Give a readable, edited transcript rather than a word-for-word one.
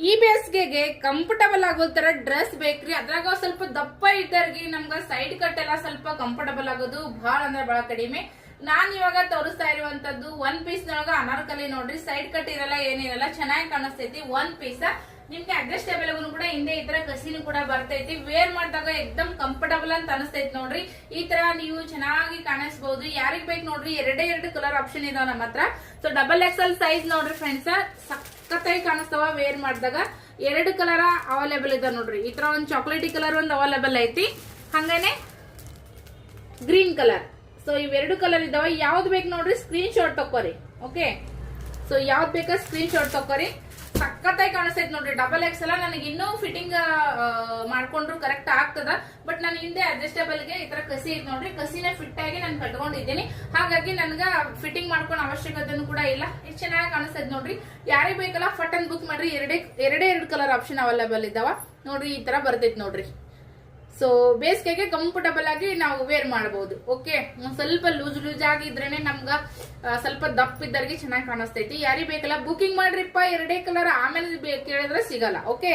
ಈ ಬೇಸಿಗೆಗೆ ಕಂಫರ್ಟಬಲ್ ಆಗೋ ತರ ಡ್ರೆಸ್ ಬೇಕ್ರಿ. ಅದ್ರಾಗ ಸ್ವಲ್ಪ ದಪ್ಪ ಇದ್ದವ್ರಿಗೆ ನಮ್ಗ ಸೈಡ್ ಕಟ್ ಎಲ್ಲ ಸ್ವಲ್ಪ ಕಂಫರ್ಟಬಲ್ ಆಗೋದು ಬಹಳ ಅಂದ್ರೆ ಬಹಳ ಕಡಿಮೆ. ನಾನ್ ಇವಾಗ ತೋರಿಸ್ತಾ ಇರುವಂತದ್ದು ಒನ್ ಪೀಸ್ ನೊಳಗ ಅನಾರ್ಕಲಿ ನೋಡ್ರಿ. ಸೈಡ್ ಕಟ್ ಇರಲ್ಲ, ಏನಿರಲ್ಲ, ಚೆನ್ನಾಗಿ ಕಾಣಿಸ್ತೈತಿ. ಒನ್ ಪೀಸ್ ನಿಮ್ಗೆ ಅಡ್ಜಸ್ಟೇಬಲ್ ಕೂಡ ಹಿಂದೆ ಈ ತರ ಕಸಿನೂ ಕೂಡ ಬರ್ತೈತಿ. ವೇರ್ ಮಾಡಿದಾಗ ಎಕ್ದಮ್ ಕಂಫರ್ಟಬಲ್ ಅಂತ ಅನಿಸ್ತೈತಿ ನೋಡ್ರಿ. ಈ ತರ ನೀವು ಚೆನ್ನಾಗಿ ಕಾಣಿಸಬಹುದು. ಯಾರಿಗ್ ಬೇಕು ನೋಡ್ರಿ, ಎರಡೇ ಎರಡು ಕಲರ್ ಆಪ್ಷನ್ ಇದಾವ ನಮ್ಮ ಹತ್ರ. ಸೊ ಡಬಲ್ ಎಕ್ಸೆಲ್ ಸೈಜ್ ನೋಡ್ರಿ ಫ್ರೆಂಡ್ಸ್, ಸಖತ್ತಾಗಿ ಕಾಣಿಸ್ತಾವ. ವೇರ್ ಮಾಡಿದಾಗ ಎರಡು ಕಲರ್ ಅವೈಲೇಬಲ್ ಇದಾವ ನೋಡ್ರಿ. ಈ ತರ ಒಂದ್ ಚಾಕ್ಲೇಟಿ ಕಲರ್ ಒಂದ್ ಅವೈಲೇಬಲ್ ಐತಿ, ಹಂಗಾನೆ ಗ್ರೀನ್ ಕಲರ್. ಸೊ ಇವೆರಡು ಕಲರ್ ಇದಾವ. ಯಾವ್ದು ಬೇಕು ನೋಡ್ರಿ ಸ್ಕ್ರೀನ್ ಶಾಟ್ ತಕೋರಿ. ಓಕೆ, ಸೊ ಯಾವ್ದು ಬೇಕಾ ಸ್ಕ್ರೀನ್ ಶಾಟ್ ತಕೋರಿ. ಸಖತ್ತಾಗಿ ಕಾಣಿಸ್ತೈತಿ ನೋಡ್ರಿ. ಡಬಲ್ ಎಕ್ಸ್ ಎಲ್ಲ ನನಗೆ ಇನ್ನೂ ಫಿಟ್ಟಿಂಗ್ ಮಾಡ್ಕೊಂಡ್ರು ಕರೆಕ್ಟ್ ಆಗ್ತದ. ಬಟ್ ನಾನು ಹಿಂದೆ ಅಡ್ಜಸ್ಟೇಬಲ್ ಗೆ ಈ ತರ ಕಸಿ ಐತಿ ನೋಡ್ರಿ. ಕಸಿನ ಫಿಟ್ ಆಗಿ ನಾನು ಕಟ್ಕೊಂಡಿದ್ದೀನಿ, ಹಾಗಾಗಿ ನನ್ಗ ಫಿಟ್ಟಿಂಗ್ ಮಾಡ್ಕೊಂಡ್ ಅವಶ್ಯಕತೆನೂ ಕೂಡ ಇಲ್ಲ. ಎಷ್ಟು ಚೆನ್ನಾಗಿ ಕಾಣಿಸ್ತೈತಿ ನೋಡ್ರಿ. ಯಾರಿಗೆ ಬೇಕಲ್ಲ ಫಟ್ ಅಂಡ್ ಬುಕ್ ಮಾಡ್ರಿ. ಎರಡೇ ಎರಡು ಕಲರ್ ಆಪ್ಷನ್ ಅವೈಲೇಬಲ್ ಇದಾವ ನೋಡ್ರಿ. ಈ ತರ ಬರ್ತೈತಿ ನೋಡ್ರಿ. ಸೊ ಬೇಸಿಗೆಗೆ ಕಂಫರ್ಟಬಲ್ ಆಗಿ ನಾವು ವೇರ್ ಮಾಡಬಹುದು. ಓಕೆ, ಸ್ವಲ್ಪ ಲೂಸ್ ಆಗಿ ಇದ್ರೇನೆ ನಮ್ಗ ಸ್ವಲ್ಪ ದಪ್ಪ ಇದ್ದರಿಗೆ ಚೆನ್ನಾಗಿ ಕಾಣಿಸ್ತೈತಿ. ಯಾರಿಗೆ ಬೇಕಲ್ಲ ಬುಕಿಂಗ್ ಮಾಡ್ರಿಪ್ಪ. ಎರಡೇ ಕಲರ್ ಆಮೇಲೆ ಕೇಳಿದ್ರೆ ಸಿಗಲ್ಲ. ಓಕೆ.